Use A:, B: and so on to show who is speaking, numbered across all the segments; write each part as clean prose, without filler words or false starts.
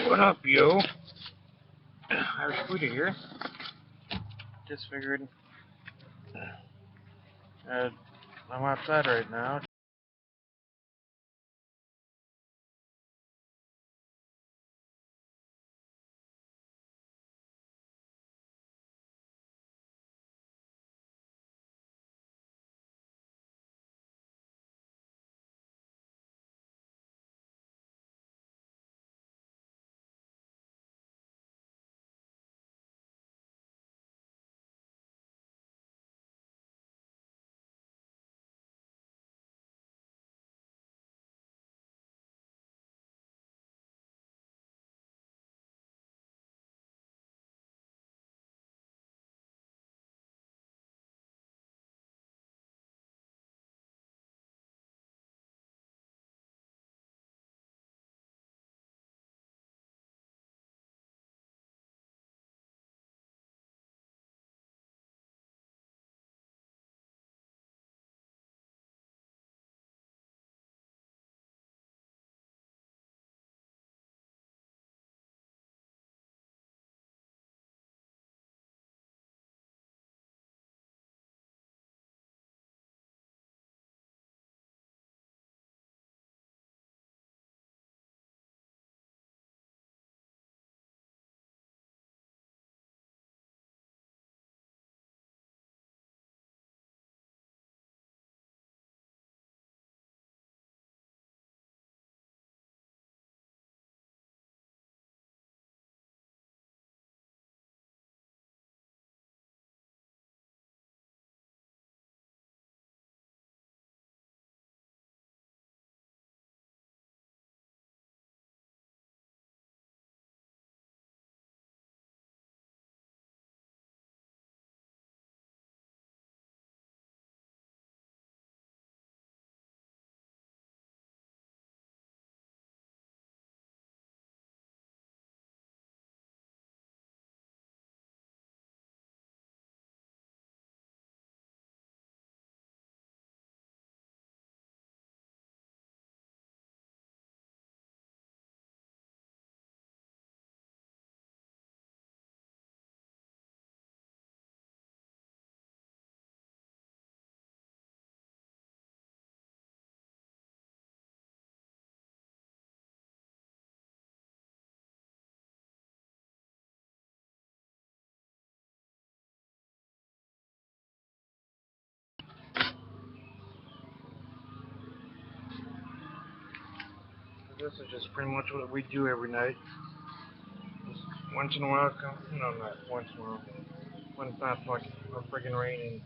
A: What up, yo? Irish Buddha here. Just figured I'm outside right now. This is just pretty much what we do every night. Just once in a while, not once in a while. When it's not fucking freaking raining,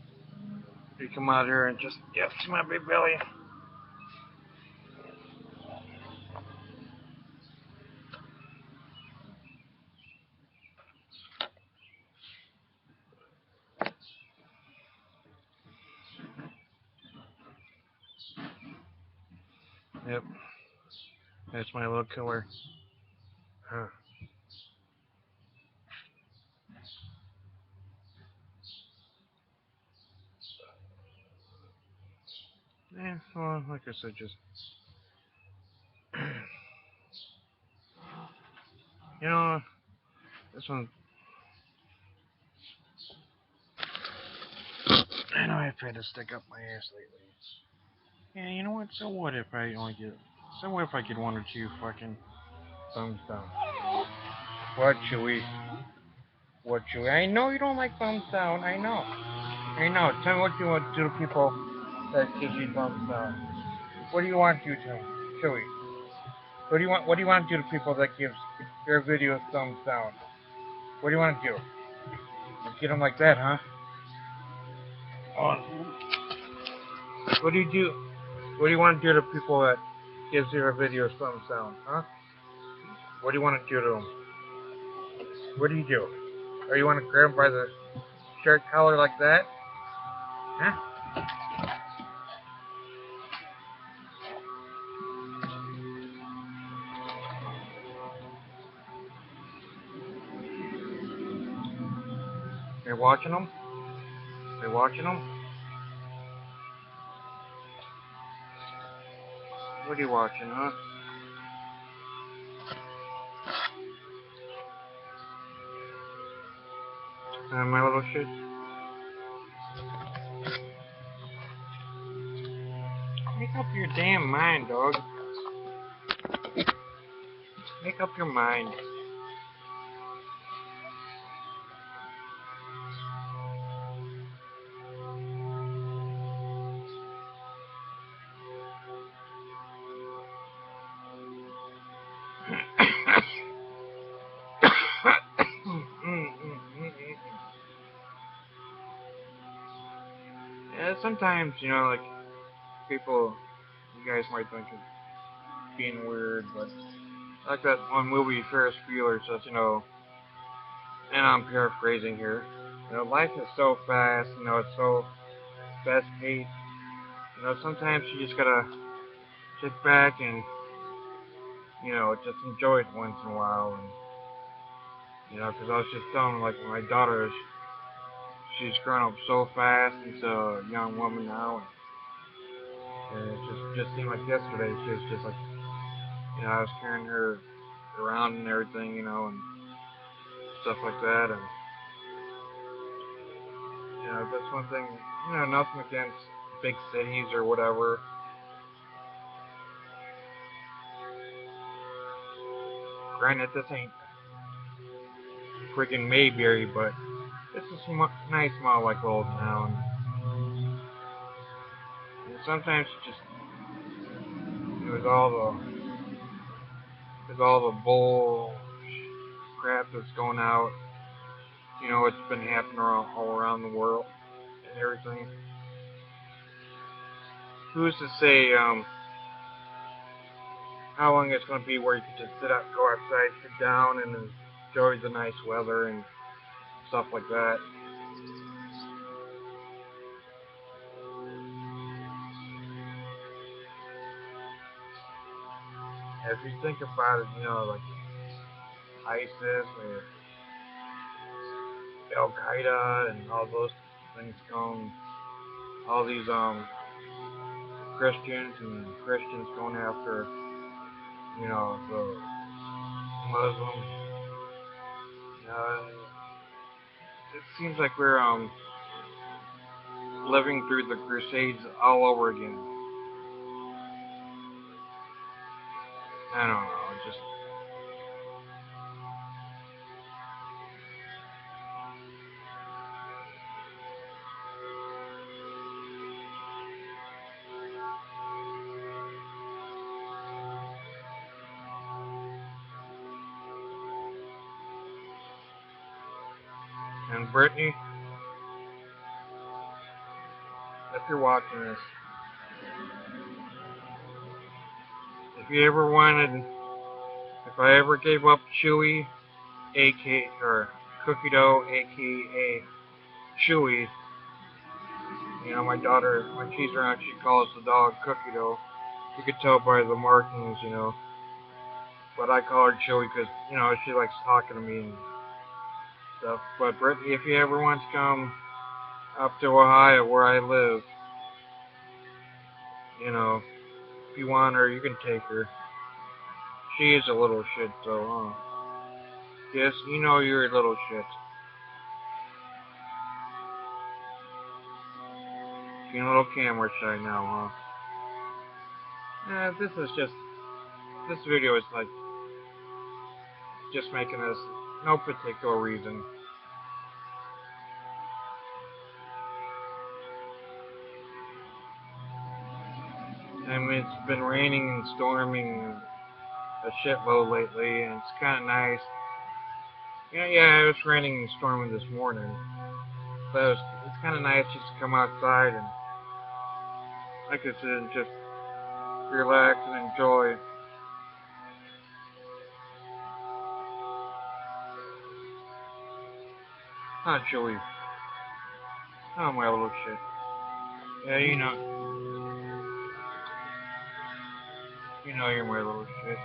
A: you come out here and just see my big belly. Yep, that's my little killer. Huh. Yeah, well, like I said, just you know, this one. I know I've had to stick up my ass lately. Yeah, you know what? So what if I only get? So what if I get one or two fucking thumbs down? What, Chewy? What, Chewy? I know you don't like thumbs down. I know. I know. Tell me what you want to do to people that gives you thumbs down. What do you want to do to them, Chewy? What do you want? What do you want to do to people that gives your videos thumbs down? What do you want to do? Get them like that, huh? Oh. What do you do? What do you want to do to people that gives your videos thumbs down, huh? What do you want to do to them? What do you do? Or you want to grab them by the shirt collar like that? Huh? You're watching them? You're watching them? What are you watching, huh? My little shit. Make up your damn mind, dog. Make up your mind. Yeah, sometimes, like, people, you guys might think it's being weird, but like that one movie Ferris Bueller says, and I'm paraphrasing here, life is so fast, it's so fast paced, sometimes you just gotta sit back and, just enjoy it once in a while, and, because I was just telling, like, my daughter, she's grown up so fast into a young woman now, and it just seemed like yesterday she was just like, I was carrying her around and everything, and stuff like that, and that's one thing, nothing against big cities or whatever. Granted, this ain't freaking Mayberry, but this is a nice small, like, little town. And sometimes it just, with all the bull crap that's going out, it's been happening all around the world and everything. Who's to say, how long it's going to be where you can just go outside, sit down, and enjoy the nice weather and stuff like that. If you think about it, like ISIS or Al Qaeda and all those things going, all these Christians going after, the Muslims. It seems like we're living through the Crusades all over again. I don't know, just and Brittany, if you're watching this, if I ever gave up Chewy, or Cookie Dough, aka Chewy, my daughter, when she's around, she calls the dog Cookie Dough. You could tell by the markings. But I call her Chewy because, she likes talking to me and stuff. But Brittany, if you ever want to come up to Ohio where I live, if you want her, you can take her. She is a little shit, though, huh? Yes, you're a little shit. Being a little camera shy now, huh? This video is like, just making this, no particular reason. I mean, it's been raining and storming a shitload lately, and it's kind of nice. Yeah, it was raining and storming this morning, but it's kind of nice just to come outside and, like I said, just relax and enjoy. Not Joey. Oh, my little shit. Yeah, you're my little shit.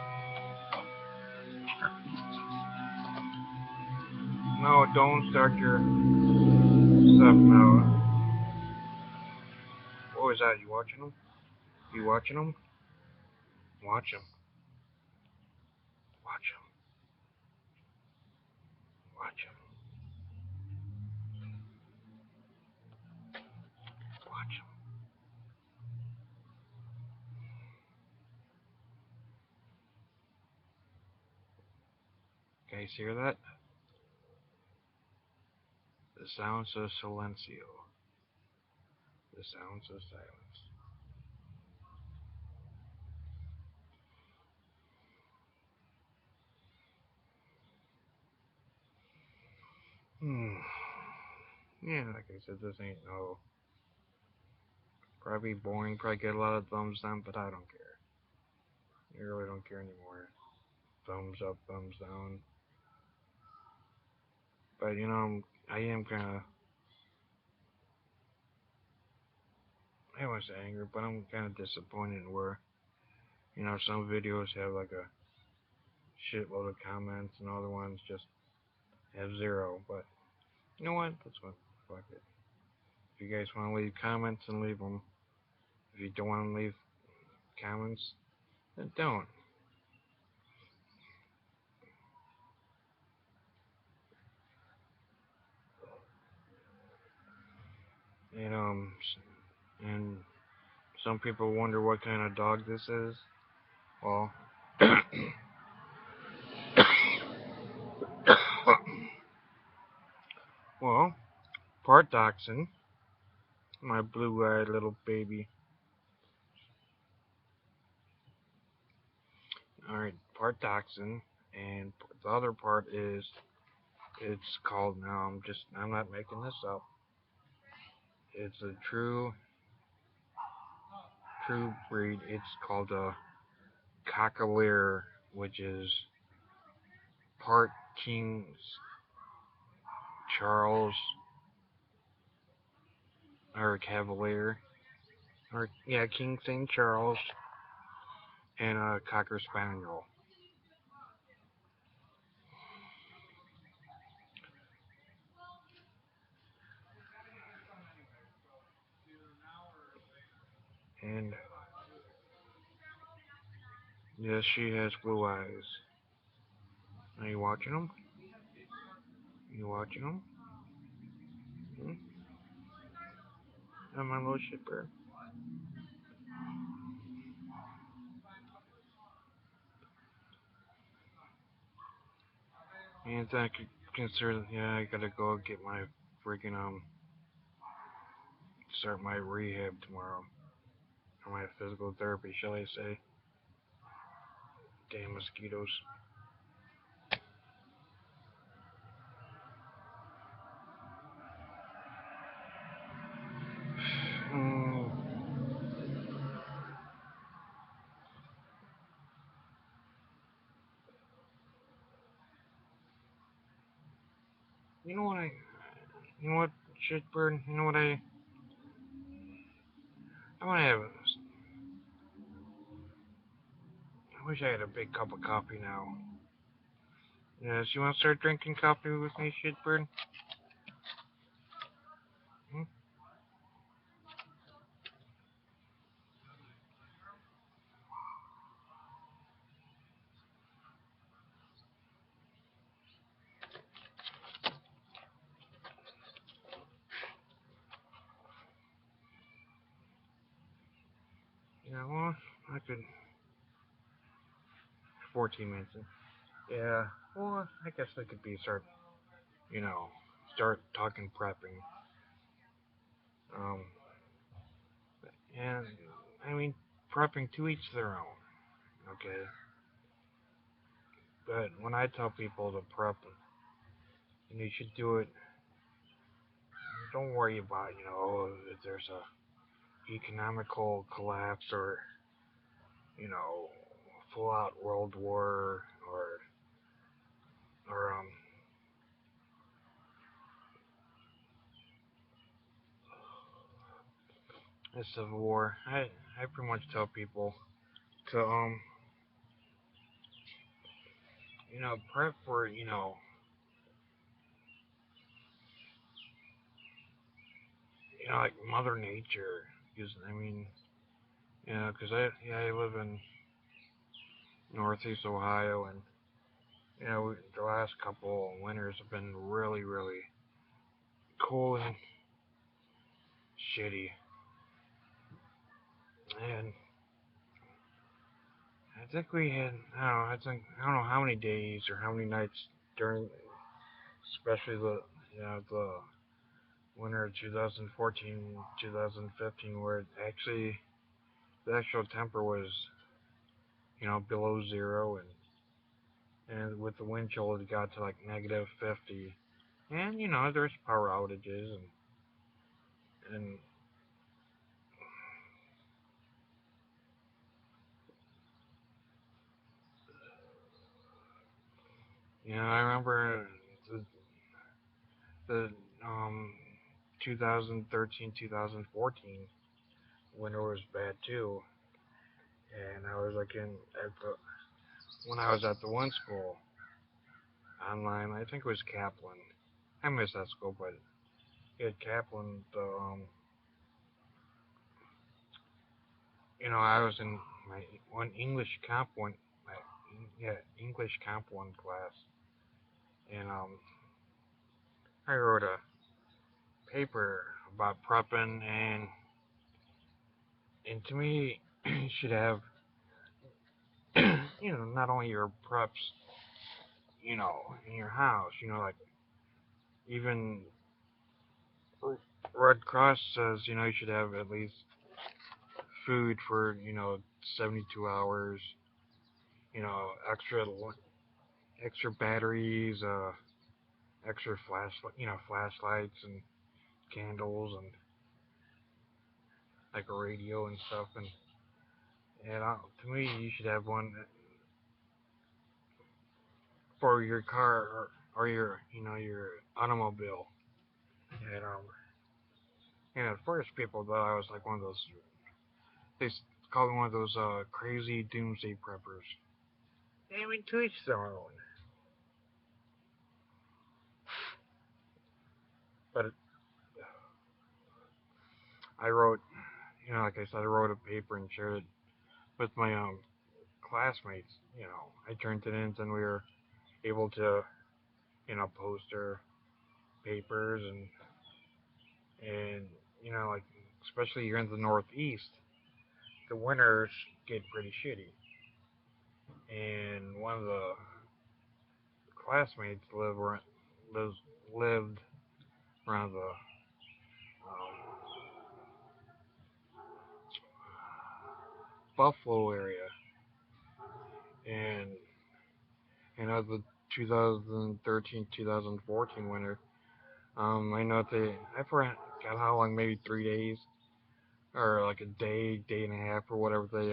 A: No, don't start your stuff now. What was that? You watching them? You watching them? Watch them. Watch them. Watch them. guys hear that? The sounds of silencio. The sounds of silence. Hmm. Yeah, like I said, this ain't no. Probably boring, probably get a lot of thumbs down, but I don't care. I really don't care anymore. Thumbs up, thumbs down. But I am kinda, I don't want to say angry, but I'm kinda disappointed where, some videos have like a shitload of comments and other ones just have zero. But you know what? That's what, fuck it. If you guys want to leave comments, then leave them. If you don't want to leave comments, then don't. And and some people wonder what kind of dog this is. Well, well, part dachshund, my blue-eyed little baby. All right, part dachshund, and the other part is it's called now. I'm not making this up. It's a true breed. It's called a cockalier, which is part King Charles or Cavalier, or yeah, King St. Charles, and a Cocker Spaniel. And yes, she has blue eyes. Are you watching them? You watching them? Hmm? And my little shipper. And I could consider, yeah, I gotta go get my freaking start my rehab tomorrow, or my physical therapy, shall I say? Damn mosquitoes. Mm, you know what you know what, shitbird? You know what I want to have. I wish I had a big cup of coffee now. Yes, you want to start drinking coffee with me, shitbird? Hmm? Yeah, well, I could. 14 minutes. Yeah, well, I guess I could you know, start talking prepping. Um, and I mean, prepping to each their own. Okay, but when I tell people to prep, and you should do it, don't worry about if there's a economical collapse or full out world war or a civil war. I pretty much tell people to prep for like Mother Nature. Because I mean, because I live in Northeast Ohio, and the last couple of winters have been really, really cool and shitty. And I think we had, I don't know how many days or how many nights during, especially the winter of 2014, 2015, where the actual temper was below zero, and with the wind chill it got to like negative 50, and there's power outages and I remember the 2013 2014 winter was bad too, and I was like when I was at the one school online. I think it was Kaplan. I miss that school, but at Kaplan, I was in my one English comp one, my, yeah, English comp one class, and I wrote a paper about prepping, and to me, you should have, not only your preps, in your house, like even Red Cross says, you should have at least food for, 72 hours, extra batteries, extra flashlights and candles and like a radio and stuff. And to me, you should have one for your car or your, your automobile. And at first, people thought I was like one of those. They called me one of those crazy doomsday preppers. I mean, to each their own. But I wrote, like I said, I wrote a paper and shared it with my classmates. I turned it in, and we were able to, post our papers and like especially here in the Northeast, the winters get pretty shitty. And one of the classmates lives lived around the Buffalo area, and of the 2013 2014 winter, I know I forgot how long, maybe 3 days or like a day and a half or whatever, they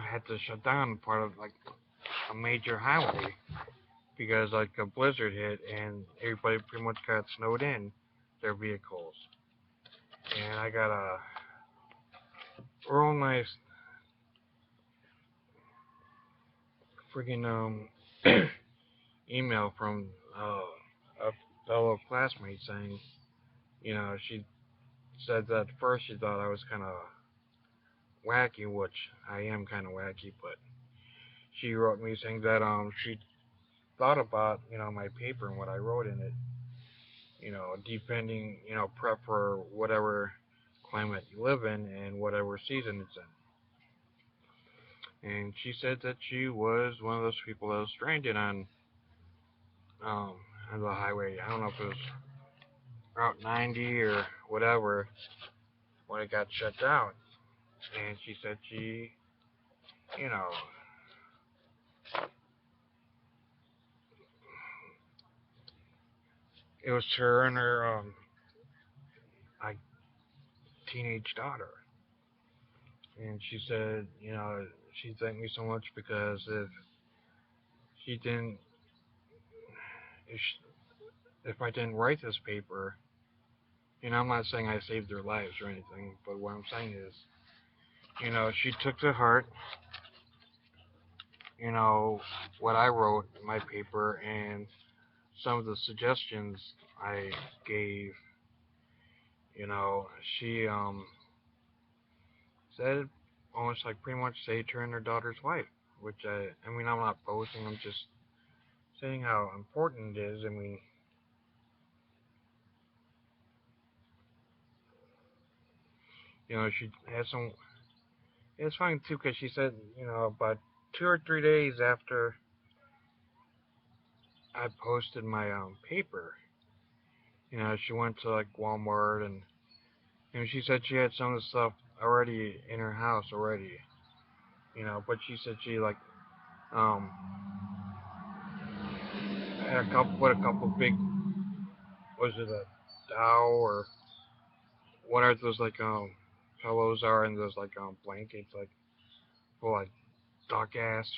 A: had to shut down part of like a major highway because like a blizzard hit and everybody pretty much got snowed in their vehicles. And I got a real nice freaking email from a fellow classmate saying, she said that at first she thought I was kind of wacky, which I am kind of wacky, but she wrote me saying that she thought about my paper and what I wrote in it, depending prep for whatever climate you live in and whatever season it's in. And she said that she was one of those people that was stranded um on the highway. I don't know if it was Route 90 or whatever when it got shut down. And she said you know, it was her and her like teenage daughter. And she said, she thanked me so much because she didn't, if, she, if I didn't write this paper, I'm not saying I saved their lives or anything, but what I'm saying is, she took to heart, what I wrote in my paper and some of the suggestions I gave. She said almost like pretty much saved her and her daughter's life, which I mean, I'm not boasting, I'm just saying how important it is. I mean, she had some. It's funny too because she said, about 2 or 3 days after I posted my paper. She went to like Walmart and she said she had some of the stuff already in her house already. But she said she like um had put a couple big, was it a Dow or what are those like pillows are and those like blankets like full like duck ass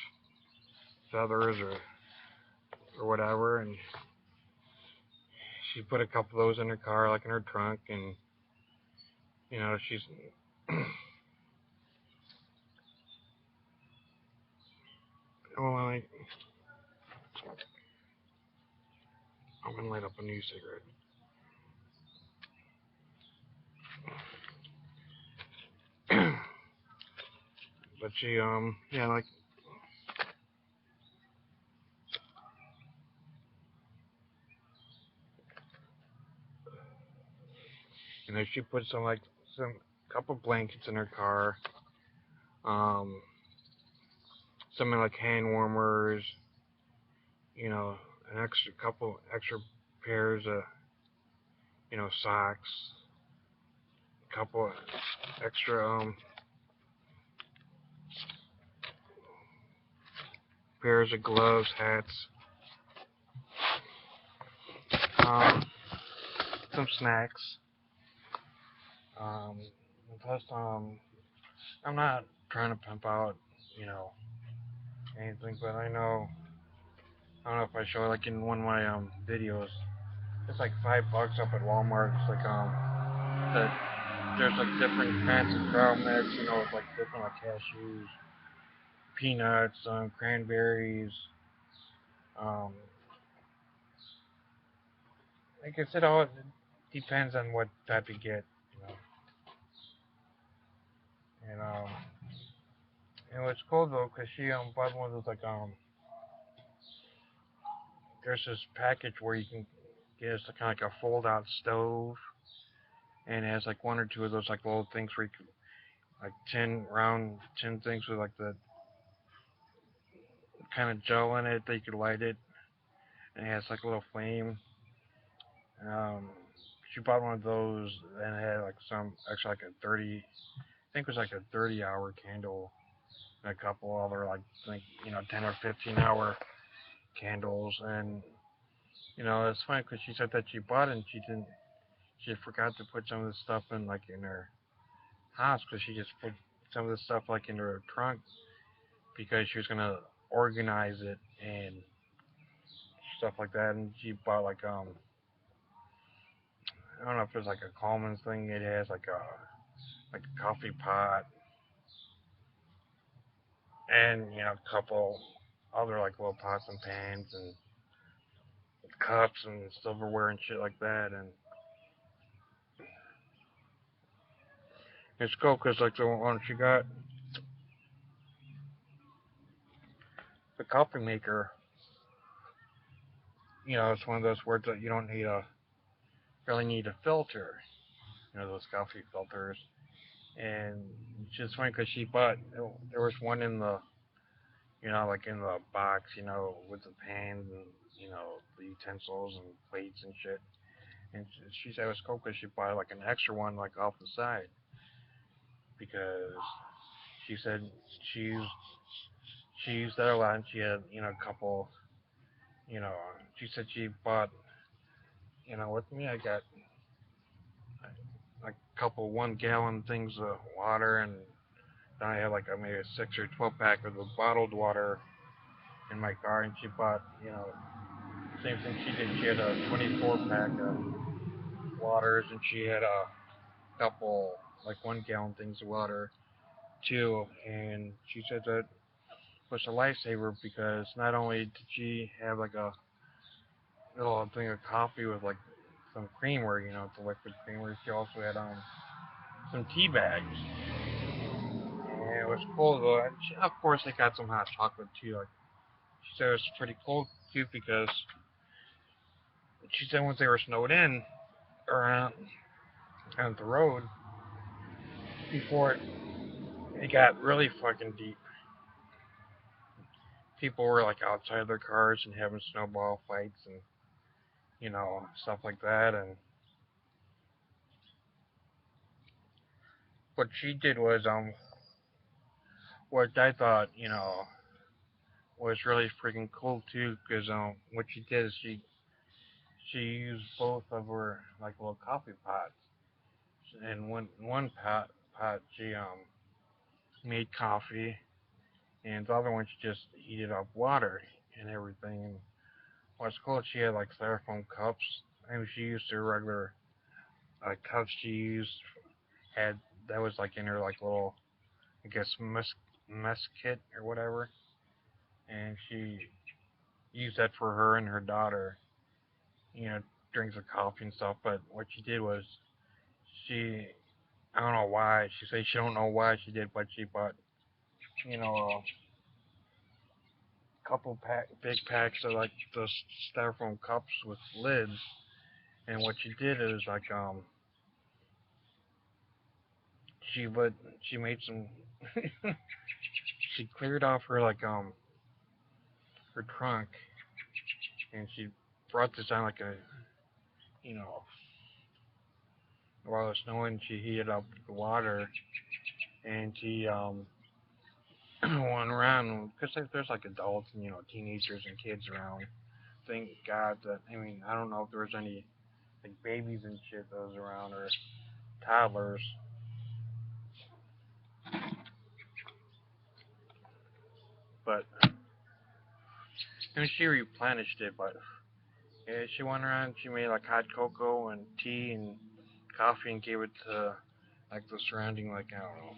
A: feathers or whatever, and she put a couple of those in her car like in her trunk, and she's well, I'm gonna light up a new cigarette. But she yeah, like she put some couple blankets in her car, um some like hand warmers, an extra pairs of socks, a couple extra pairs of gloves, hats, um some snacks, um plus I'm not trying to pimp out you know anything, but I don't know if I show it like in one of my videos. It's like $5 up at Walmart. It's like that there's like different kinds of trail mix. It's like different like cashews, peanuts, cranberries. Um, like I said, all it depends on what type you get. You know, and it's cool though, cause she bought one of those like there's this package where you can get it's kind of like a fold out stove, and it has like one or two of those like little things where you can like tin things with like the kind of gel in it that you could light it, and it has like a little flame. Um, she bought one of those, and it had like some actually like a 30, I think it was like a 30-hour candle, and a couple other like 10 or 15-hour candles, and it's funny because she said that she bought it and she forgot to put some of the stuff in her house because she just put some of the stuff like in her trunk because she was gonna organize it and stuff like that, and she bought like I don't know if it's like a Coleman's thing. It has like a coffee pot and a couple other like little pots and pans and cups and silverware and shit like that. And it's cool because like the one she got, the coffee maker, it's one of those words that you don't really need a filter. Those coffee filters. And it's just funny because she bought there was one in the like in the box, with the pans and the utensils and plates and shit. And she said it was cool because she bought like an extra one like off the side because she said she used she used that a lot and she had a couple you know she said she bought with me I got like a couple 1 gallon things of water, and then I had like maybe a 6 or 12 pack of the bottled water in my car, and she bought same thing she did. She had a 24 pack of waters, and she had a couple like 1 gallon things of water too. And she said that was a lifesaver because not only did she have like a little thing of coffee with like some creamer, it's a liquid creamer, she also had some tea bags. And it was cool though. And of course, they got some hot chocolate too. Like she said, it was pretty cool too because she said once they were snowed in around on the road before it got really fucking deep. people were like outside their cars and having snowball fights and stuff like that. And what she did was what I thought was really freaking cool too, because what she did is she used both of her like little coffee pots, and one pot she made coffee, and the other one she just heated up water and everything. And what's cool, she had like styrofoam cups. I mean, she used her regular cups she used had that was like in her like little, I guess, mess kit or whatever, and she used that for her and her daughter. You know, drinks her coffee and stuff. But what she did was she, I don't know why. She said she don't know why she did, but she bought a couple big packs of like those styrofoam cups with lids. And what she did is like she would she made some she cleared off her like her trunk, and she brought this on like a you know while it was snowing. She heated up the water, and she went around because there's like adults and teenagers and kids around. Thank God that I don't know if there was any like babies and shit that was around or toddlers, but she replenished it. But yeah, she went around. She made like hot cocoa and tea and coffee and gave it to like the surrounding like I don't know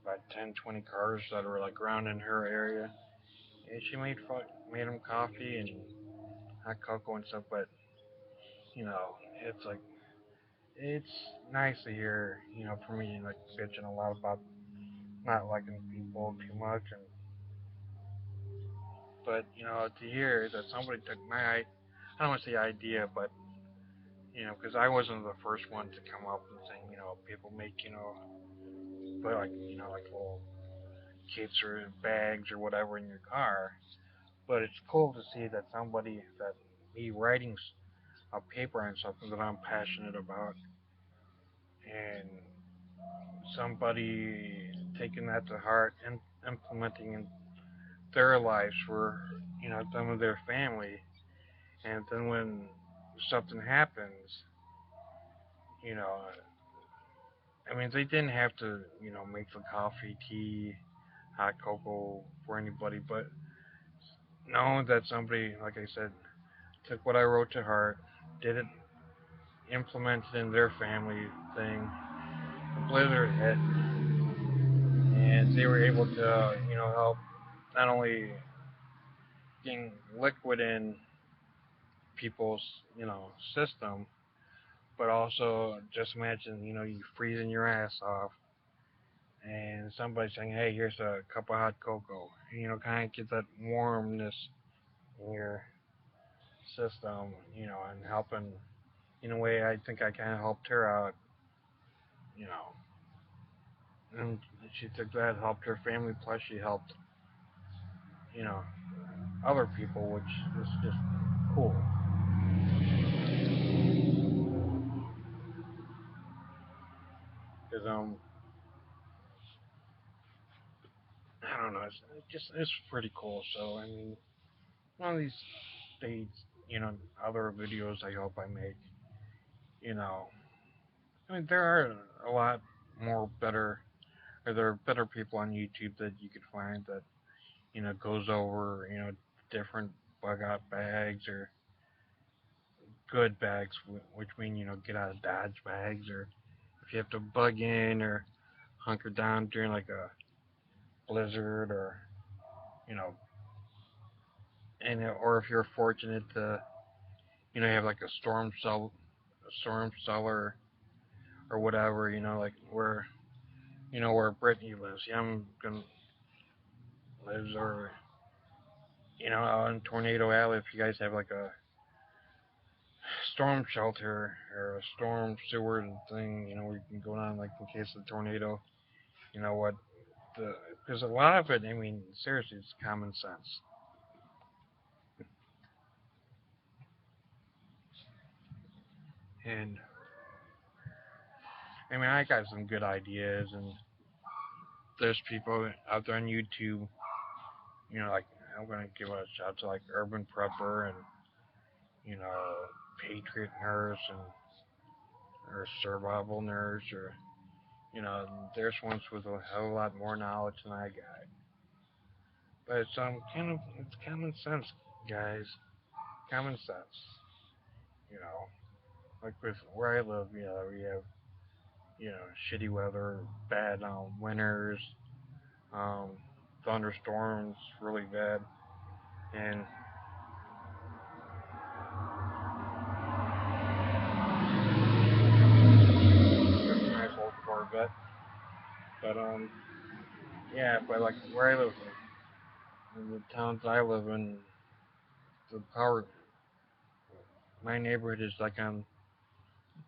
A: about 10, 20 cars that were like around in her area. And she made them coffee and hot cocoa and stuff. But you know, it's like it's nice to hear for me like bitching a lot about not liking people too much, and but to hear that somebody took I don't want to say idea, but because I wasn't the first one to come up and saying people make put like like little kits or bags or whatever in your car. But it's cool to see that somebody that me writing a paper on something that I'm passionate about, and somebody taking that to heart and implementing in their lives for them and their family. And then when something happens, you know, they didn't have to make the coffee, tea, hot cocoa for anybody, but knowing that somebody, like I said, took what I wrote to heart, did it, implemented in their family thing, the blizzard hit, and they were able to, help not only getting liquid in people's, system, but also just imagine, you freezing your ass off and somebody saying, hey, here's a cup of hot cocoa, kind of get that warmness in your system, and helping in a way I think I kind of helped her out, you know, and she took that, helped her family, plus she helped, you know, other people, which is just cool. Because I don't know, it's pretty cool. So one of these days, other videos I hope I make, you know, there are a lot more better, or there are better people on YouTube that you could find that goes over different bug out bags or good bags, which mean get out of dodge bags, or if you have to bug in or hunker down during like a blizzard, or you know, and or if you're fortunate to have like a storm cellar or whatever, like where where Brittany lives. Yeah, I'm gonna lives, or out in Tornado Alley, if you guys have like a storm shelter or a storm sewer thing, where you can go down like in case of a tornado. What the because a lot of it, I mean, seriously, it's common sense. And I mean, I got some good ideas, and there's people out there on YouTube. Like I'm gonna give a shout to like Urban Prepper and Patriot Nurse and or Survival Nurse or there's ones with a hell of a lot more knowledge than I got. But it's it's common sense, guys. Common sense. You know, like with where I live, we have shitty weather, bad winters, um, thunderstorms, really bad, and it's a nice old Corvette. But yeah, but like where I live, in the towns I live in, the power, my neighborhood is like on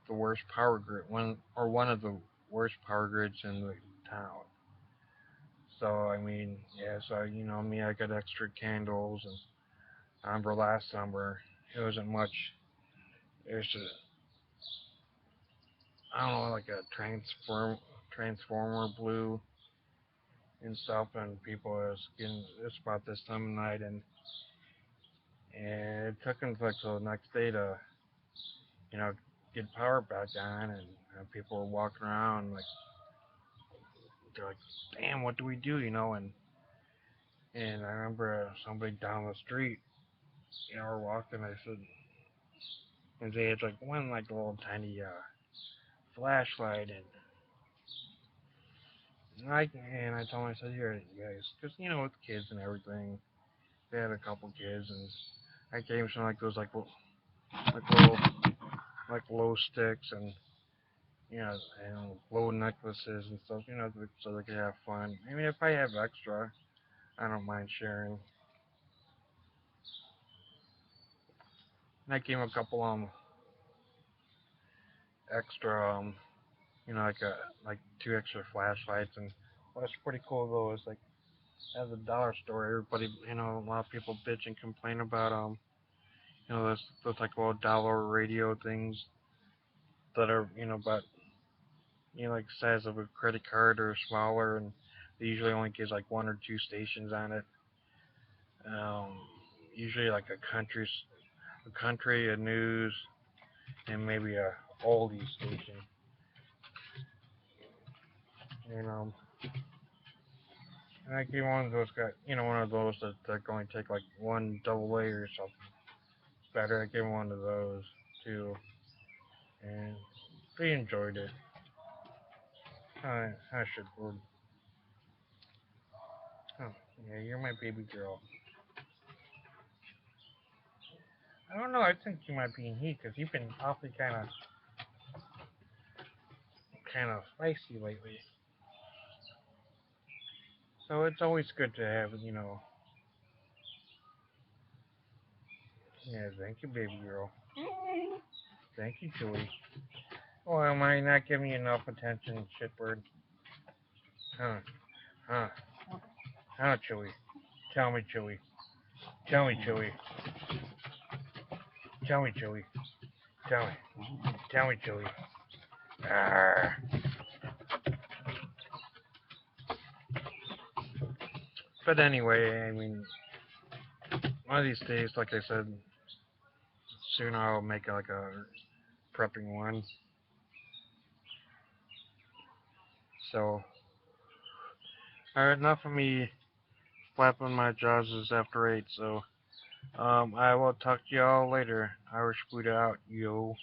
A: the worst power grid, one of the worst power grids in the town. So I mean, yeah. So me, I got extra candles, and I remember last summer it wasn't much. It was just I don't know, like a transformer blue and stuff, and people was getting this about this time of night, and it took them like till the next day to you know get power back on, and people were walking around like they're like, damn, what do we do, and I remember somebody down the street, were walking. I said, and they had like one like little tiny flashlight, and I told them, I said, here, you guys, because with kids and everything, they had a couple kids, and I gave them some like those like little like glow sticks and and glow necklaces and stuff, so they could have fun. I mean, if I have extra, I don't mind sharing. And I gave them a couple extra like two extra flashlights, and what's pretty cool though is like at the dollar store, everybody, a lot of people bitch and complain about those like little dollar radio things that are about like size of a credit card or smaller, and they usually only gives like one or two stations on it. Um, Usually like a news, and maybe a oldie station. And and I gave one of those guys, one of those that only take like one double A or something. It's better. I gave one of those too, and they enjoyed it. I should. Oh, yeah, you're my baby girl. I don't know. I think you might be in heat because you've been awfully kind of spicy lately. So it's always good to have. Yeah. Thank you, baby girl. Thank you, Julie. Oh, am I not giving you enough attention, shitbird? Huh? Huh? Huh, Chewy? Tell me, Chewy. Tell me, Chewy. Tell me, Chewy. Tell me. Tell me, Chewy. Arr. But anyway, I mean, one of these days, like I said, soon I'll make like a prepping one. So, alright, enough of me flapping my jaws. Is after 8. So, I will talk to y'all later. Irish Buddha out, yo.